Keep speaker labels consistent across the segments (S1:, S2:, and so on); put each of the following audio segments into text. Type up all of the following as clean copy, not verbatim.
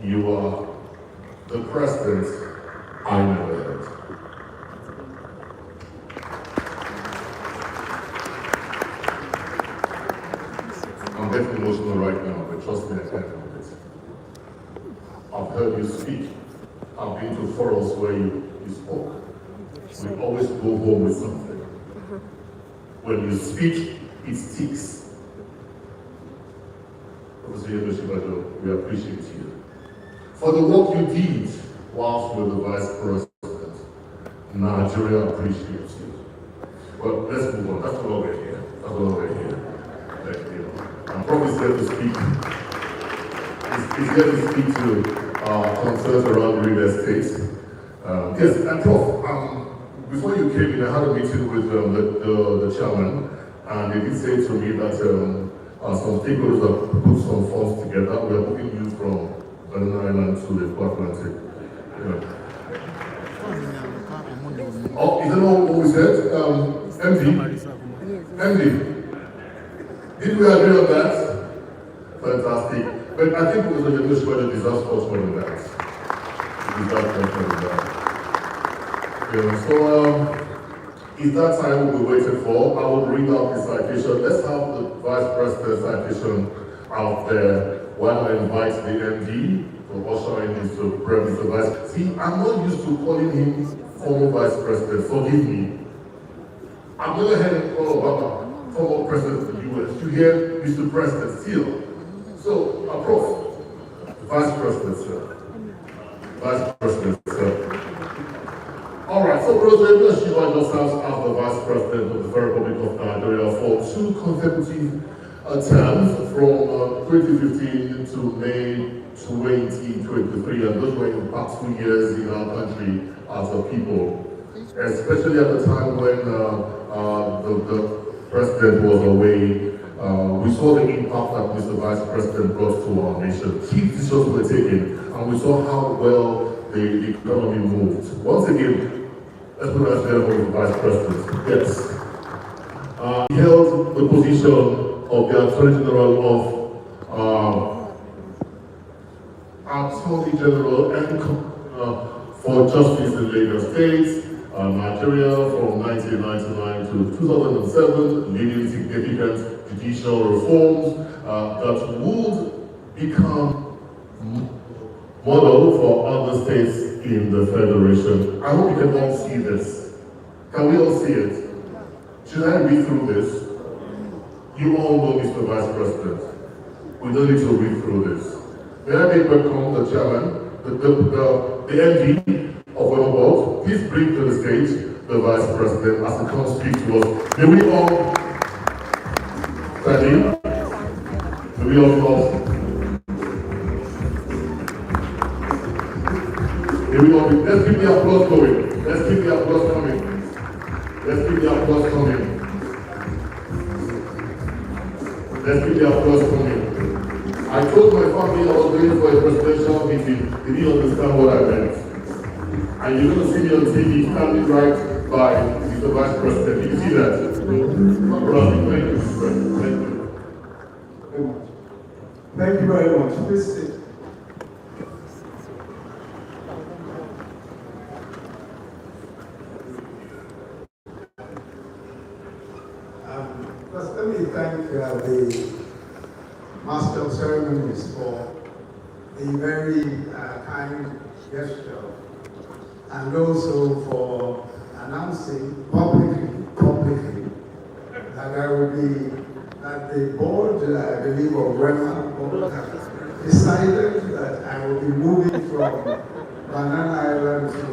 S1: You are the president I never had. I'm getting emotional right now, but trust me, I can't help it. I've heard you speak. I've been to forums where you spoke. We always go home with something. When you speak, it sticks. Prof. Yemi, we appreciate you. For the work you did whilst you were the Vice President, Nigeria appreciates you. Well, let's move on. That's what we're here. That's what we're here. Thank you. And Prof is here to speak. He's here to speak to concerns around real estate. Yes, and Prof, before you came in, I had a meeting with the chairman, and he did say to me that some stakeholders have put some funds together. We are moving you from Banana Island to the Atlantic. Yeah. Oh, is that not what we said? MD, did we agree on that? Fantastic. But I think it was a wish where the disaster was more than that. Yeah, so is that time we waited for? I will read out the citation. Let's have the Vice President's citation out there while I invite the MD to usher in into premise the Vice. See, I'm not used to calling him former Vice President. Forgive me. I'm going ahead and call Obama former President of the US. You hear Mr. President still. So, Prof, Vice President, sir. Vice President, sir. All right, so President Shiva just serves as the Vice President of the Federal Republic of Nigeria for 2 consecutive terms from 2015 to May 2023, and those were impactful years in our country as a people, especially at the time when the President was away. We saw the impact that Mr. Vice President brought to our nation. Key decisions were taken, and we saw how well the economy moved. Once again, let's put our together for the Vice President. Yes. He held the position of the Attorney General of Attorney General and for Justice in Lagos State, Nigeria from 1999 to 2007, leading significant judicial reforms that would become model for other states in the Federation. I hope you can all see this. Can we all see it? Should I read through this? You all know Mr. Vice President. We don't need to read through this. May I make welcome the chairman, the MD of WemaBod. Please bring to the stage the Vice President as he comes speak to us. May we all stand in? May we all applause? May we all be, let's keep the applause going. Let's keep the applause coming. Let's keep the applause coming. Let's keep the applause coming. I told my family I was going for a presidential meeting. They didn't understand what I meant. And you're going to see me on TV standing right by Mr. Vice President. Did you see that? Thank you.
S2: Thank you very much. Please sit. First, let me thank the Master of Ceremonies for the very kind gesture, and also for announcing publicly that I will be that the board, I believe, of WemaBod have decided that I will be moving from Banana Island to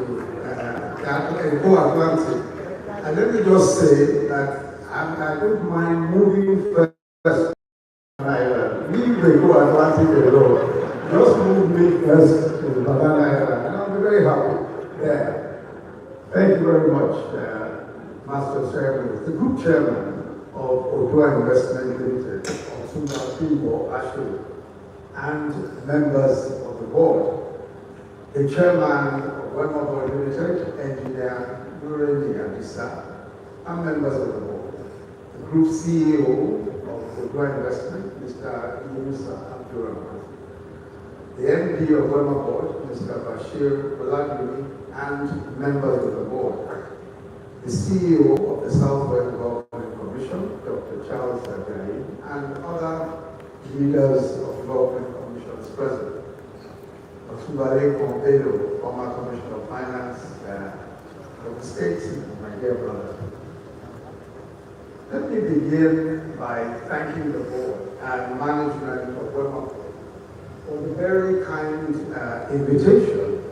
S2: Go Atlantic. And let me just say that I don't mind moving first to Banana Island. Leave the Go Atlantic alone. Just move me first to Banana Island, and I'll be very happy there. Thank you very much, Master Chairman, the Group Chairman of Odua Investment Limited, Osinbajo, Ashley, and members of the board, the Chairman of WemaBod Limited, Engineer Yemi and members of the board, the Group CEO of Odua Investment, Mr. Yemi, the MD of WemaBod, Mr. Bashir Oladuni, and members of the board, the CEO of the Southwest Government Commission, Dr. Charles Ajayi, and other leaders of government commissions present. Osinbajo, former Commissioner of Finance of the state, my dear brother. Let me begin by thanking the board and management of WemaBod for the very kind invitation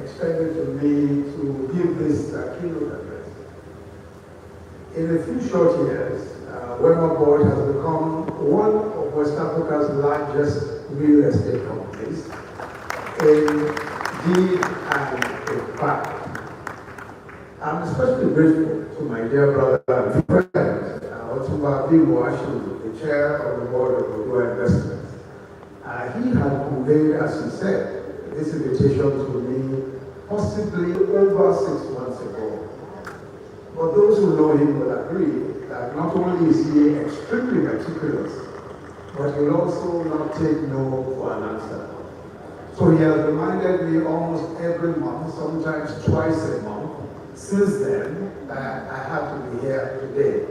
S2: extended to me to give this keynote address. In a few short years, WemaBod has become one of West Africa's largest real estate companies in deed and in fact. I'm especially grateful to my dear brother and friend, Osinbajo, the chair of the board of Oriental Investments. He had conveyed, as he said, this invitation to me possibly over 6 months ago. But those who know him will agree that not only is he extremely meticulous, but he will also not take no for an answer. So he has reminded me almost every month, sometimes twice a month. Since then, I have to be here today.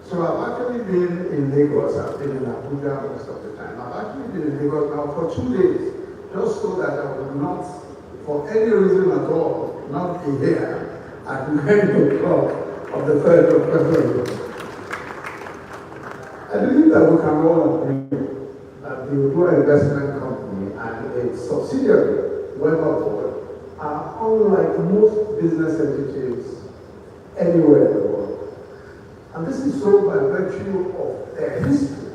S2: So I've actually been in Lagos. I've been in Abuja most of the time. I've actually been in Lagos now for 2 days, just so that I would not, for any reason at all, not be here at 9 o'clock of the 3rd of February. I believe that we can all agree that the Oriental Investment Company and its subsidiary, WemaBod, are unlike most business entities anywhere in the world. And this is so by virtue of their history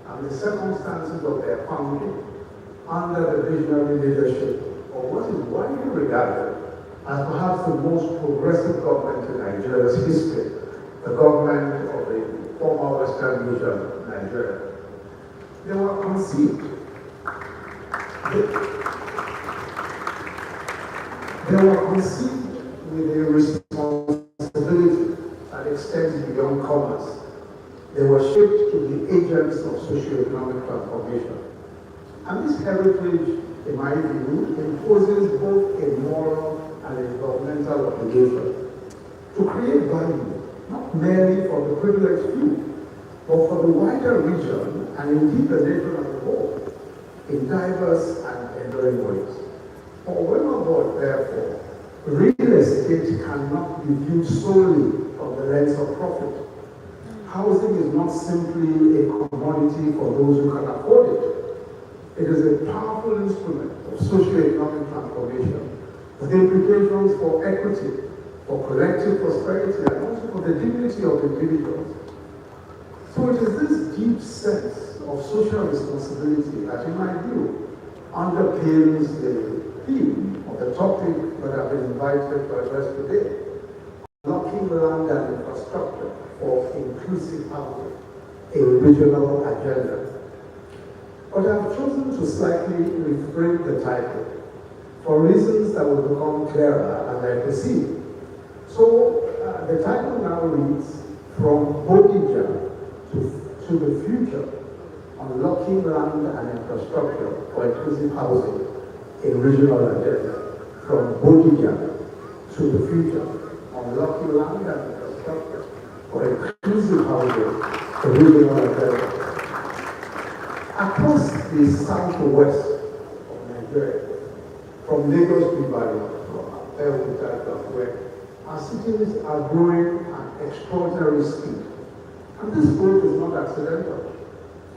S2: and the circumstances of their founding under the visionary leadership of what is widely regarded as perhaps the most progressive government in Nigeria's history, the government of the former Western region, Nigeria. They were conceived. They were conceived with a responsibility that extends beyond commerce. They were shaped to be agents of socio-economic transformation. And this heritage, in my view, imposes both a moral and a governmental obligation to create value, not merely for the privileged few, but for the wider region and indeed the nation as a whole, in diverse and enduring ways. For WemaBod, therefore, real estate cannot be viewed solely from the lens of profit. Housing is not simply a commodity for those who can afford it. It is a powerful instrument of socio-economic transformation with implications for equity, for collective prosperity, and also for the dignity of individuals. So it is this deep sense of social responsibility that, in my view, underpins the theme of the topic that I've been invited to address today: unlocking land and infrastructure for inclusive housing, a regional agenda. But I've chosen to slightly reframe the title for reasons that will become clearer as I proceed. So the title now reads, From Bodija to the Future, Unlocking Land and Infrastructure for Inclusive Housing in Regional Agenda. From Bodija to the Future, Unlocking Land and Infrastructure for Inclusive Housing in Regional Agenda. Across the southwest of Nigeria, from Lagos to Ibadan, from Abeokuta to Akure, our cities are growing at extraordinary speed. And this growth is not accidental.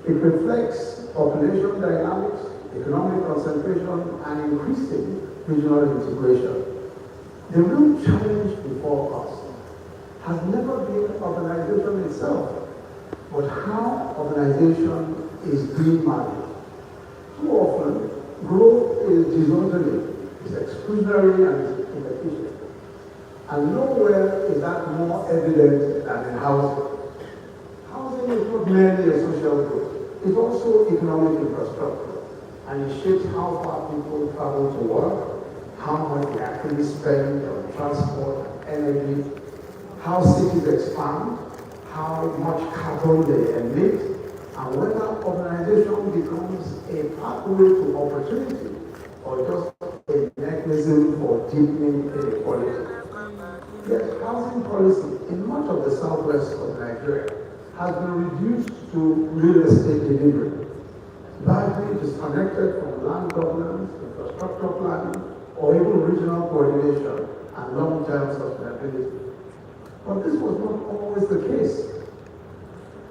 S2: It reflects population dynamics, economic concentration, and increasing regional integration. The real challenge before us has never been urbanization itself, but how urbanization is being managed. Too often, growth is disorderly, is exclusionary, and is inefficient. And nowhere is that more evident than in housing. Housing is not merely a social good, it's also economic infrastructure, and it shapes how far people travel to work, how much they actually spend on transport and energy, how cities expand, how much carbon they emit, and whether urbanization becomes a pathway to opportunity or just a mechanism for deepening inequality. Yet housing policy in much of the southwest of Nigeria has been reduced to real estate delivery, largely disconnected from land governance, infrastructure planning, or even regional coordination and long-term sustainability. But this was not always the case.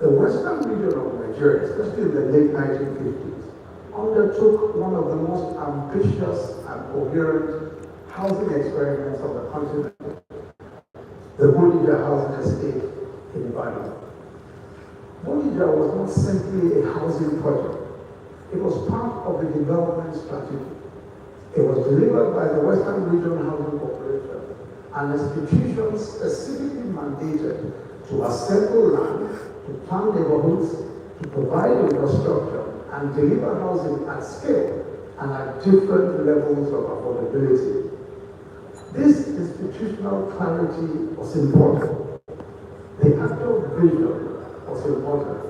S2: The western region of Nigeria, especially in the late 1950s, undertook one of the most ambitious and coherent housing experiments of the continent, the Bodija housing estate in Ibadan. Bodija was not simply a housing project. It was part of the development strategy. It was delivered by the Western Region Housing Corporation, an institution specifically mandated to assemble land, to plan neighborhoods, to provide infrastructure, and deliver housing at scale and at different levels of affordability. This institutional clarity was important. The actual vision was important.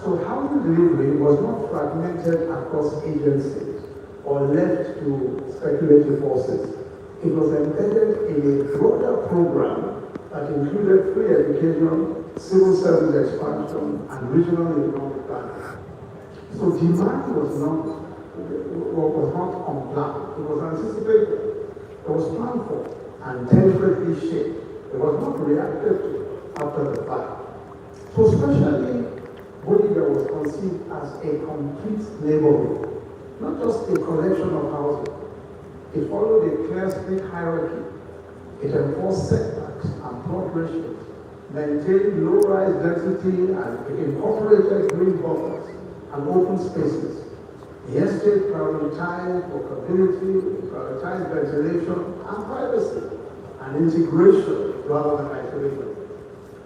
S2: So housing delivery was not fragmented across agencies or left to speculative forces. It was embedded in a broader program that included free education, civil service expansion, and regional economic planning. So demand was not unplanned. It was anticipated. It was planned for and deliberately shaped. It was not reacted to after the fact. So especially, Bodija was conceived as a complete neighborhood, not just a collection of houses. It followed a clear split hierarchy. It enforced setbacks and plot ratios, maintained low-rise density, and it incorporated green buffers and open spaces. The estate prioritized walkability, it prioritized ventilation and privacy, and integration rather than isolation.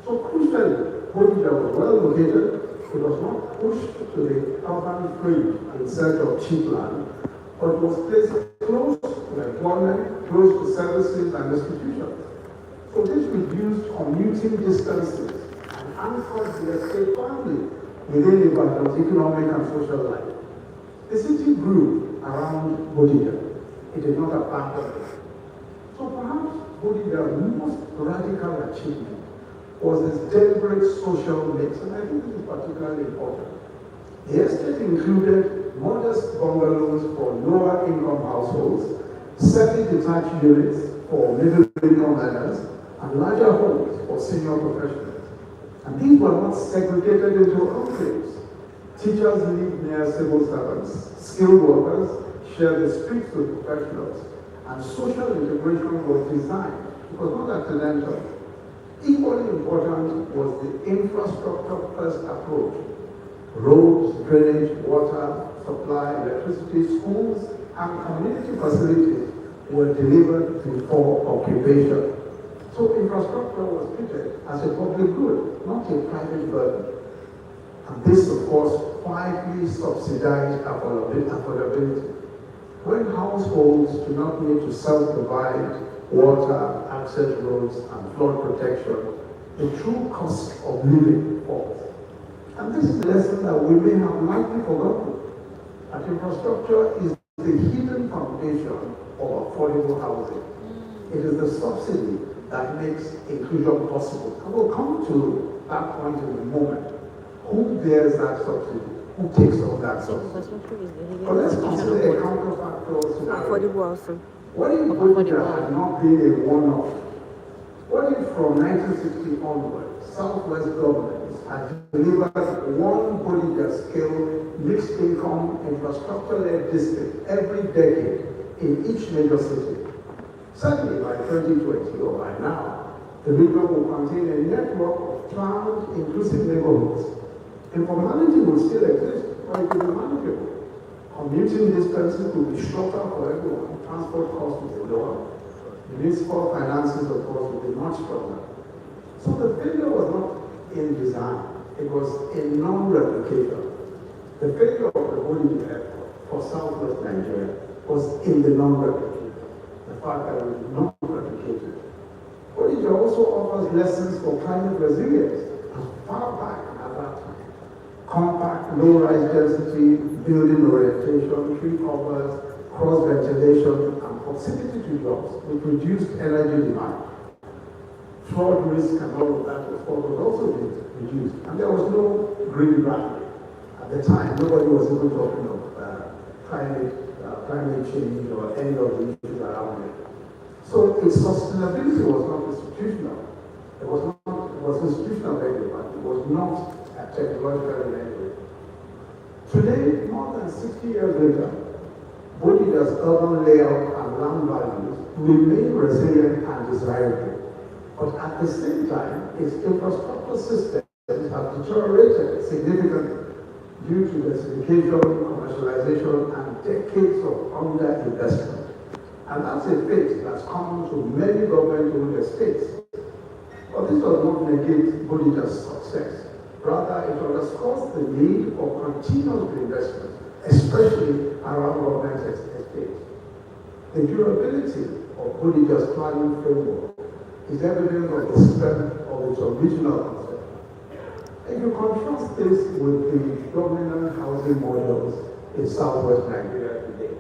S2: So crucially, Bodija was well located. It was not pushed to the urban fringe in search of cheap land, but it was placed close to employment, close to services and institutions. So this reduced commuting distances and anchored the estate firmly within Ibadan's economic and social life. The city grew around Bodija. It did not abandon it. So perhaps Bodija's most radical achievement was its deliberate social mix, and I think this is particularly important. The estate included modest bungalows for lower income households, semi-detached units for middle income earners, and larger homes for senior professionals. And these were not segregated into enclaves. Teachers lived near civil servants, skilled workers shared the streets with professionals, and social integration was designed. It was not accidental. Equally important was the infrastructure-first approach. Roads, drainage, water, supply, electricity, schools, and community facilities were delivered before occupation. So infrastructure was treated as a public good, not a private burden. And this, of course, quietly subsidized affordability. When households do not need to self-provide water, access roads, and flood protection, the true cost of living falls. And this is a lesson that we may have likely forgotten. That infrastructure is the hidden foundation of affordable housing. It is the subsidy that makes inclusion possible. And we'll come to that point in a moment. Who bears that subsidy? Who takes on that subsidy? But let's consider a counterfactual scenario. What if Bodija had not been a one-off? What if from 1960 onward, Southwest governments had delivered one Bodija scale mixed income infrastructure-led district every decade in each major city? Certainly by 2020 or by now, the region will contain a network of planned inclusive neighborhoods. Informality will still exist, but it will be manageable. Commuting distances will be shorter for everyone. Transport costs will be lower. Municipal finances, of course, will be much stronger. So the failure was not in design. It was in non-replication. The failure of the Bodija Airport for Southwest Nigeria was in the non-replication. The fact that it was not replicated. Bodija also offers lessons for climate resilience as far back at that time. compact, low-rise density, building orientation, tree covers, cross-ventilation, and proximity to jobs with reduced energy demand. Fraud risk and all of that, of course, was also reduced. And there was no green branding. At the time, nobody was even talking of climate change or any of the issues around it. So its sustainability was not institutional. It was institutional value, but it was not technological in any way. Today, more than 60 years later, Bodija's urban layout and land values remain resilient and desirable. But at the same time, its infrastructure systems have deteriorated significantly due to densification, commercialization, and decades of underinvestment. And that's a fate that's common to many government-owned estates. But this does not negate Bodija's success. Rather, it underscores the need for continuous investment, especially around government estates. The durability of Bodija's planning framework is evidence of the strength of its original concept. If you contrast this with the dominant housing models in southwest Nigeria today,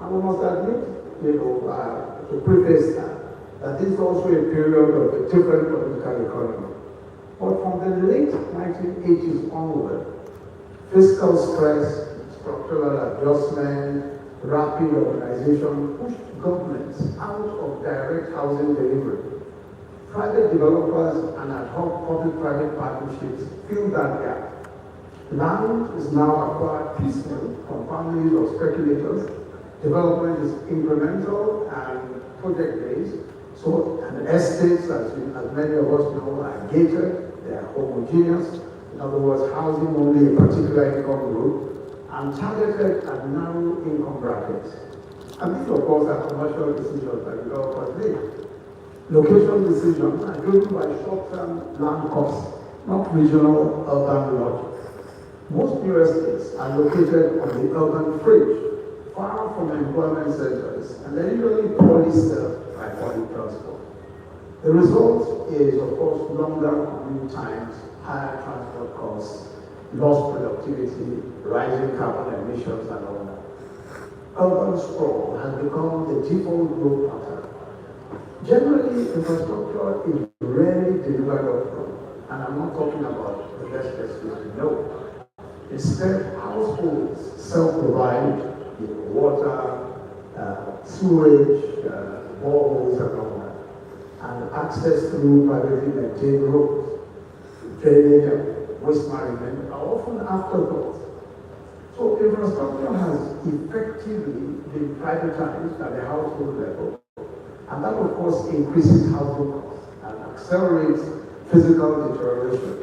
S2: and we must admit, to preface that this is also a period of a different political economy. But from the late 1980s onward, fiscal stress, structural adjustment, rapid urbanization pushed governments out of direct housing delivery. Private developers and ad hoc public-private partnerships fill that gap. Land is now acquired piecemeal from families of speculators. Development is incremental and project-based. So, and estates, as many of us know, are gated, they are homogeneous. In other words, housing only a particular income group, and targeted at narrow income brackets. And these, of course, are commercial decisions that developers make. Location decisions are driven by short-term land costs, not regional urban logic. Most new estates are located on the urban fringe, far from employment centers, and they're usually poorly served by public transport. The result is, of course, longer commute times, higher transport costs, lost productivity, rising carbon emissions, and all that. Urban sprawl has become the default growth pattern. Generally, infrastructure is rarely delivered upfront, and I'm not talking about the best estimate, no. Instead, households self-provide water, sewage, boreholes, and all that, and access through privately maintained roads. Drainage and waste management are often afterthoughts. So infrastructure has effectively been privatized at the household level, and that of course increases housing costs and accelerates physical deterioration.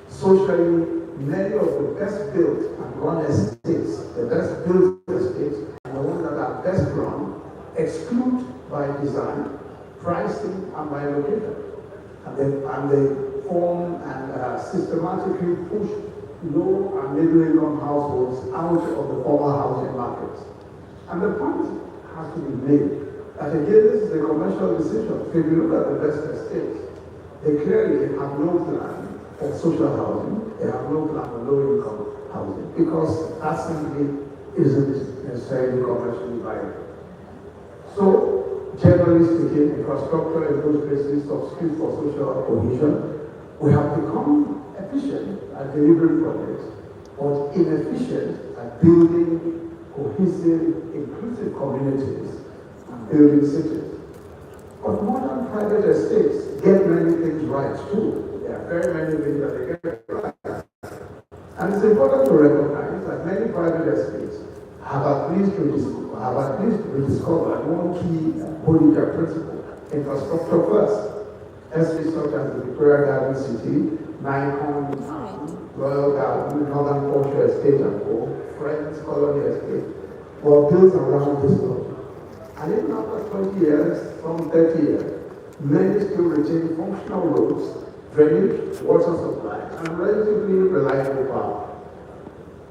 S2: Socially, many of the best built and run estates, the best built estates, and the ones that are best run, exclude by design, pricing, and by location. And they form and systematically push low and middle income households out of the formal housing markets. And the point has to be made that again, this is a commercial decision. So if you look at the best estates, they clearly have no plan for social housing, they have no plan for low income housing, because that simply isn't necessarily commercially viable. So, generally speaking, infrastructure in those places substitutes for social cohesion. We have become efficient at delivering projects, but inefficient at building cohesive, inclusive communities and building cities. But modern private estates get many things right too. There are very many things that they get right. And it's important to recognize that many private estates have at least rediscovered one key Bodija principle: infrastructure first. Estates such as the Victoria Garden City, Nikon, Royal Garden, Northern Portia Estate and Co., Friends Colony Estate, were built around this logic. And even after 20 years, from 30 years, many still retain functional roads, drainage, water supply, and relatively reliable power.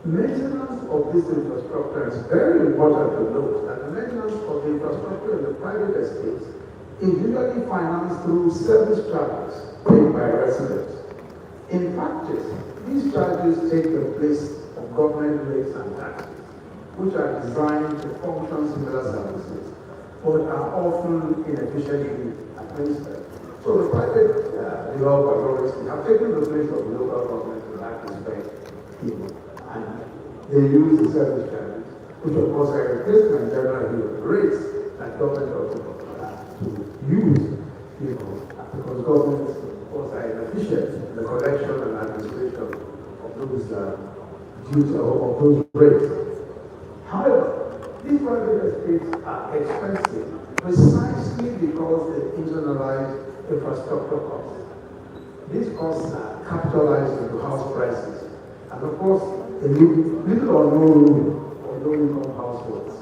S2: Maintenance of this infrastructure is very important to note that the maintenance of the infrastructure in the private estates is usually financed through service charges paid by residents. In practice, These charges take the place of government rates and taxes, which are designed to function similar services, but are often inefficiently administered. So the private developers obviously have taken the place of the local government in that respect, and they use the service charges, which of course are a replacement generally of the rates that government also has to use, because government of course are inefficient in the collection and administration of those dues of those rates. However, these private estates are expensive precisely because they internalize infrastructure costs. These costs are capitalized into house prices, and of course, they leave little or no room for low-income households.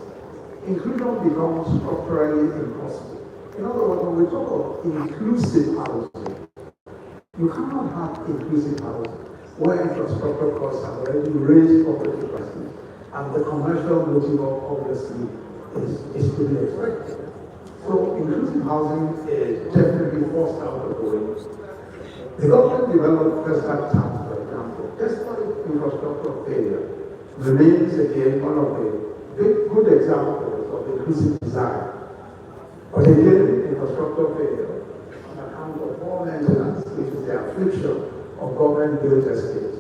S2: Inclusion becomes structurally impossible. In other words, when we talk of inclusive housing, you cannot have inclusive housing where infrastructure costs have already raised property prices, and the commercial motive obviously is to be expected. So inclusive housing is definitely forced out of the way. The government developed Festac Town, for example, despite infrastructure failure, remains again one of the good examples of inclusive design. But again, infrastructure failure on account of poor maintenance, which is the affliction of government-built estates,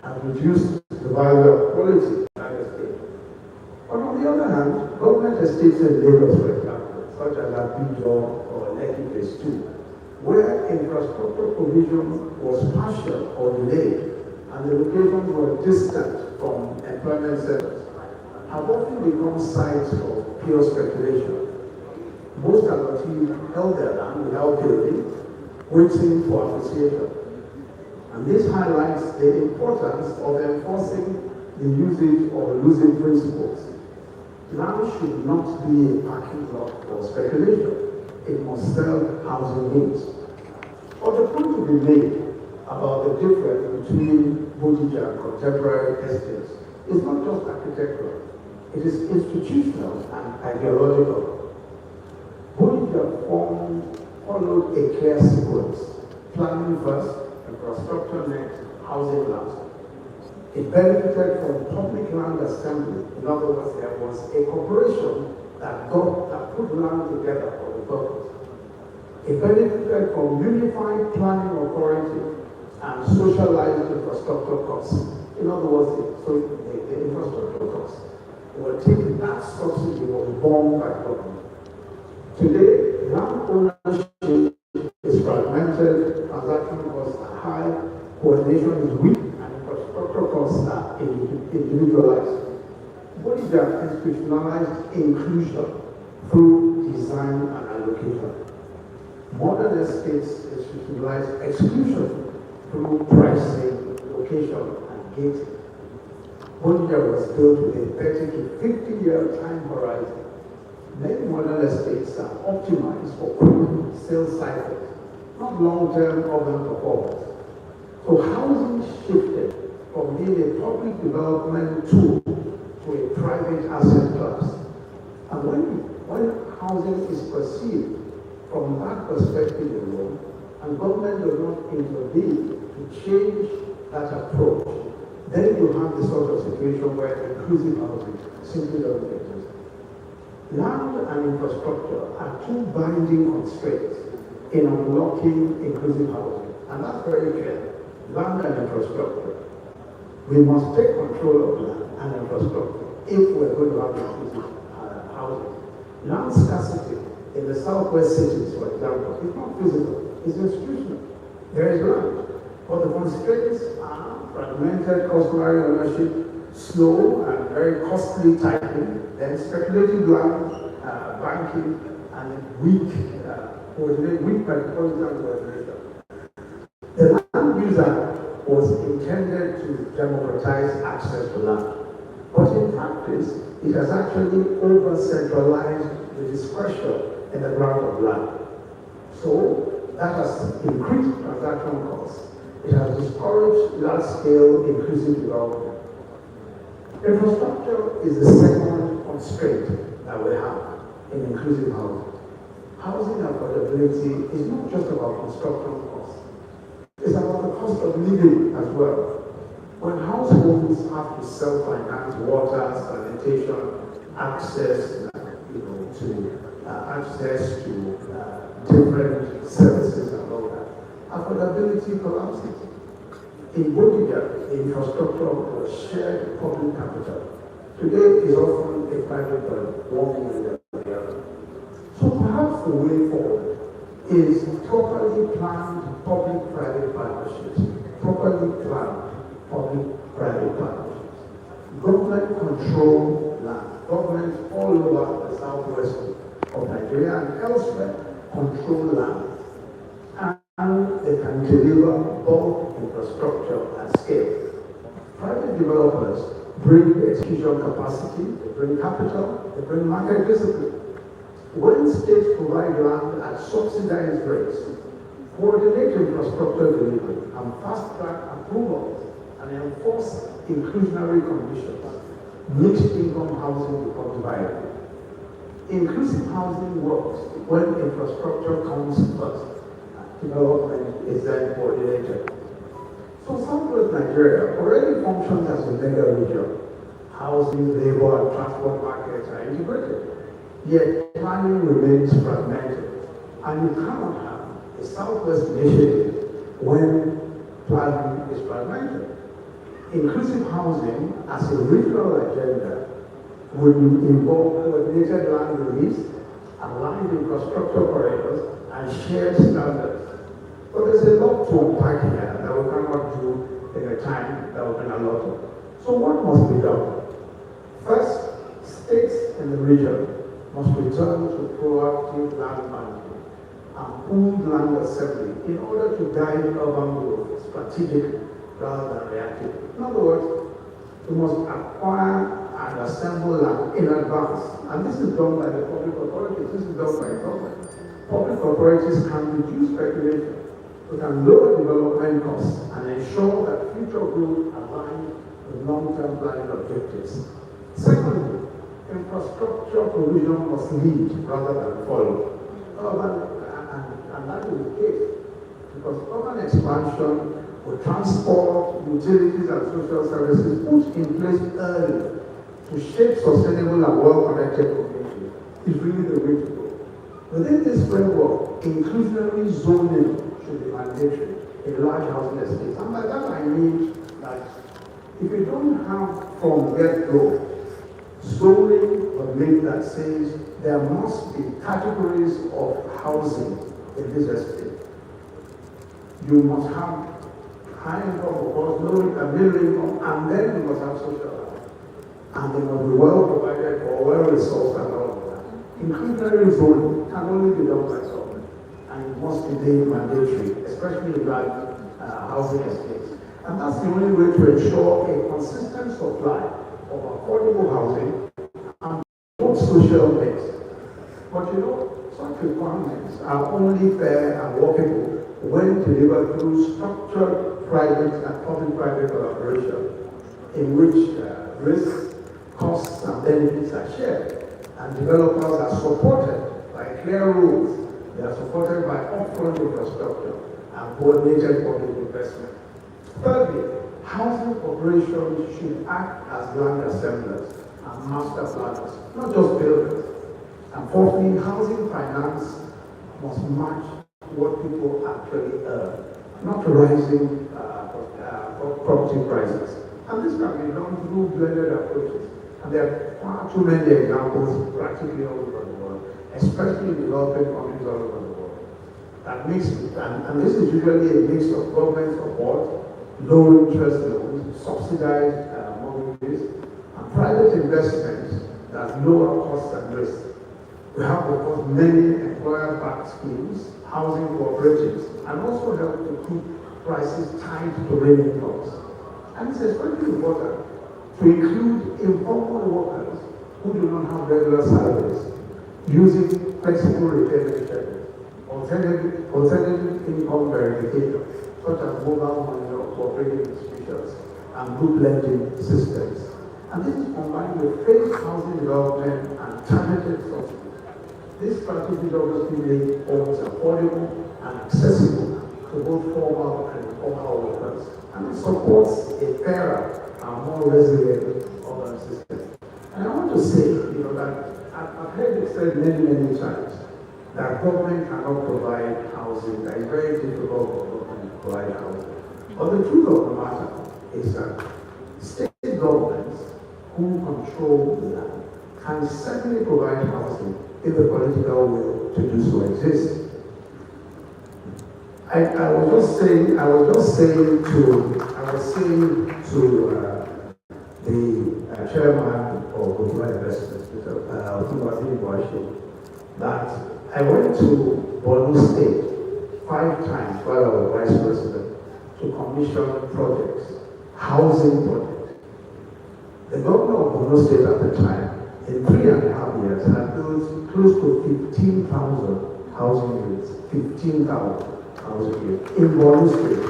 S2: and reduced the value of quality of that estate. But on the other hand, government estates in Lagos, for example, such as Abidjan or Lekki Phase 2, where infrastructure provision was partial or delayed, and the locations were distant from employment centers, have often become sites for pure speculation. Most adoptees held their land without building, waiting for appreciation. And this highlights the importance of enforcing the usage or losing principles. Land should not be a parking lot for speculation. It must serve housing needs. But the point to be made about the difference between Bodija and contemporary estates is not just architectural. It is institutional and ideological. Bodija followed a clear sequence: planning first, infrastructure next, housing last. It benefited from public land assembly. In other words, there was a corporation that put land together for the purpose. It benefited from unified planning authority and socialized infrastructure costs. In other words, the infrastructure costs were taken, that subsidy was borne by government. Today, land ownership is fragmented, transaction costs are high, coordination is weak, and infrastructure costs are individualized. Bodija institutionalized inclusion through design and allocation. Modern estates institutionalize exclusion through pricing, location, and gating. Bodija was built with a 30 to 50-year time horizon. Many modern estates are optimized for quick sales cycles, not long-term urban performance. So housing shifted from being a public development tool to a private asset class. And when housing is perceived from that perspective alone, and government does not intervene to change that approach, then you have the sort of situation where inclusive housing simply doesn't exist. Land and infrastructure are two binding constraints in unlocking inclusive housing, and that's very clear. Land and infrastructure. We must take control of land and infrastructure if we're going to have inclusive housing. Land scarcity in the southwest cities, for example, is not physical, it's institutional. There is land, but the constraints are fragmented customary ownership, slow and very costly titling, then speculative land, banking, and weak metropolitan coordination. The Land Use Act was intended to democratize access to land, but in practice, it has actually over-centralized the discretion in the grant of land. So that has increased transaction costs. It has discouraged large-scale inclusive development. Infrastructure is the second constraint that we have in inclusive housing. Housing affordability is not just about construction costs. It's about the cost of living as well. When households have to self-finance water, sanitation, access, access to different services and all that, affordability collapses. In Bodija, infrastructure was shared public capital. Today is often a private one with the other. So perhaps the way forward is properly planned public-private partnerships, properly planned public-private partnerships. Government control land. Governments all over the southwest of Nigeria and elsewhere control land. And they can deliver bulk infrastructure at scale. Private developers bring execution capacity, they bring capital, they bring market discipline. When states provide land at subsidized rates, coordinate infrastructure delivery, and fast-track approvals, and enforce inclusionary conditions, mixed income housing becomes viable. Inclusive housing works when infrastructure comes first. Development is then coordinated. So Southwest Nigeria already functions as a mega region. Housing, labor, and transport markets are integrated. Yet planning remains fragmented. And you cannot have a Southwest initiative when planning is fragmented. Inclusive housing as a regional agenda would involve coordinated land release, aligned infrastructure corridors, and shared standards. But there's a lot to unpack here that we cannot do in a time that we can allot. So what must be done? First, states in the region must return to proactive land management and pooled land assembly in order to guide urban growth strategically rather than reactively. In other words, we must acquire and assemble land in advance. And this is done by the public authorities, this is done by government. Public authorities can reduce speculation, we can lower development costs, and ensure that future growth aligns with long-term planning objectives. Secondly, infrastructure provision must lead rather than follow. And that is the case, because urban expansion with transport, utilities, and social services put in place early to shape sustainable and well-connected communities is really the way to go. Within this framework, inclusionary zoning should be mandatory in large housing estates. And by that I mean that if you don't have from get-go zoning permit that says there must be categories of housing in this estate, you must have high income, of course, low income, middle income, and then you must have social housing. And they must be well provided for, well resourced, and all of that. Inclusionary zoning can only be done by government, and it must be made mandatory, especially in large housing estates. And that's the only way to ensure a consistent supply of affordable housing and both social mix. But such requirements are only fair and workable when delivered through structured private and public-private collaboration in which risks, costs, and benefits are shared, and developers are supported by clear rules. They are supported by upfront infrastructure and coordinated public investment. Thirdly, housing corporations should act as land assemblers and master planners, not just builders. And fourthly, housing finance must match what people actually earn, not rising property prices. And this can be done through blended approaches. And there are far too many examples practically all over the world, especially in developing countries all over the world. And this is usually a mix of government support, low interest loans, subsidized mortgages, and private investments that lower costs and risk. We have, of course, many employer-backed schemes, housing cooperatives, and also help to keep prices tied to real incomes. And it's especially important to include informal workers who do not have regular salaries, using flexible repayment schedules, alternative income verification, such as mobile money or cooperative institutions, and group lending systems. And this is combined with phased housing development and targeted subsidies. This strategy obviously makes homes affordable and accessible to both formal and informal workers, and it supports a fairer and more resilient urban system. And I want to say, that I've heard it said many, many times that government cannot provide housing, that it's very difficult for government to provide housing. But the truth of the matter is that state governments who control the land can certainly provide housing if the political will to do so exists. I was saying to the chairman of Global Investments, Mr. Osinbajo, that I went to Borno State 5 times while I was vice president to commission projects, housing projects. The governor of Borno State at the time, in 3.5 years, had built close to 15,000 housing units, 15,000 housing units in Borno State.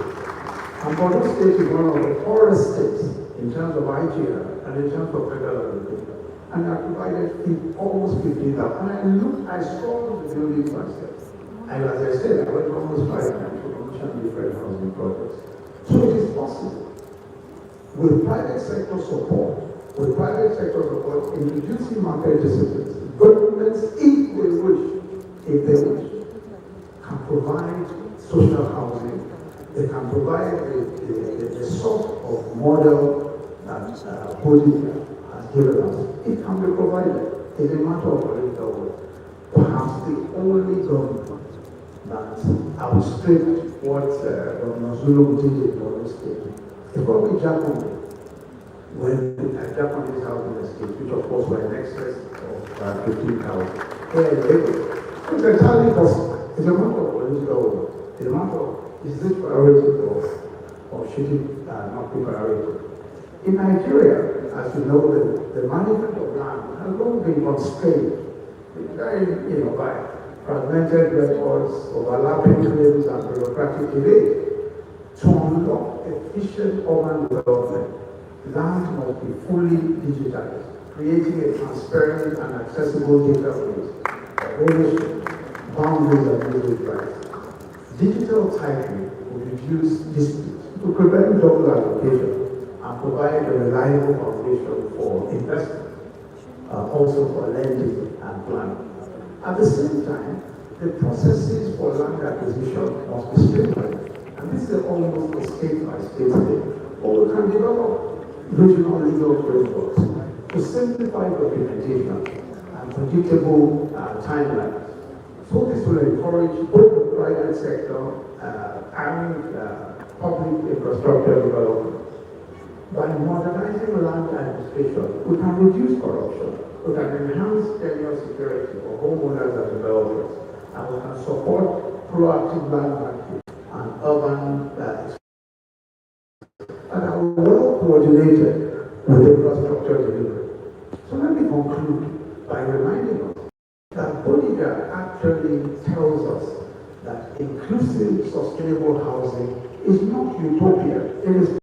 S2: And Borno State is one of the poorest states in terms of IGR and in terms of federal revenue. And I provided almost 15,000. And I saw the buildings myself. And as I said, I went almost 5 times to commission different housing projects. So it is possible. With private sector support, in reducing market disciplines, governments, if they wish, can provide social housing. They can provide the sort of model that Bolivia has given us. It can be provided. It's a matter of political will. Perhaps the only government that outstripped what Governor Zulu did in Borno State is probably GCON, when GCON is housing estate, which of course were in excess of 15,000. So it's entirely possible. It's a matter of political will. It's a matter of is this priority or should it not be priority? In Nigeria, as you know, the management of land has long been constrained, very, by fragmented records, overlapping claims, and bureaucratic delays. To unlock efficient urban development, land must be fully digitized, creating a transparent and accessible database of ownership, boundaries, and usage rights. Digital titling will reduce disputes to prevent double allocation and provide a reliable foundation for investment, also for lending and planning. At the same time, the processes for land acquisition must be streamlined, and this is almost a state-by-state thing. Or we can develop regional legal frameworks to simplify documentation and predictable timelines. So this will encourage both the private sector and public infrastructure development. By modernizing land administration, we can reduce corruption, we can enhance tenure security for homeowners and developers, and we can support proactive land banking and urban and are well coordinated with infrastructure delivery. So let me conclude by reminding us that Bolivia actually tells us that inclusive, sustainable housing is not utopia, it is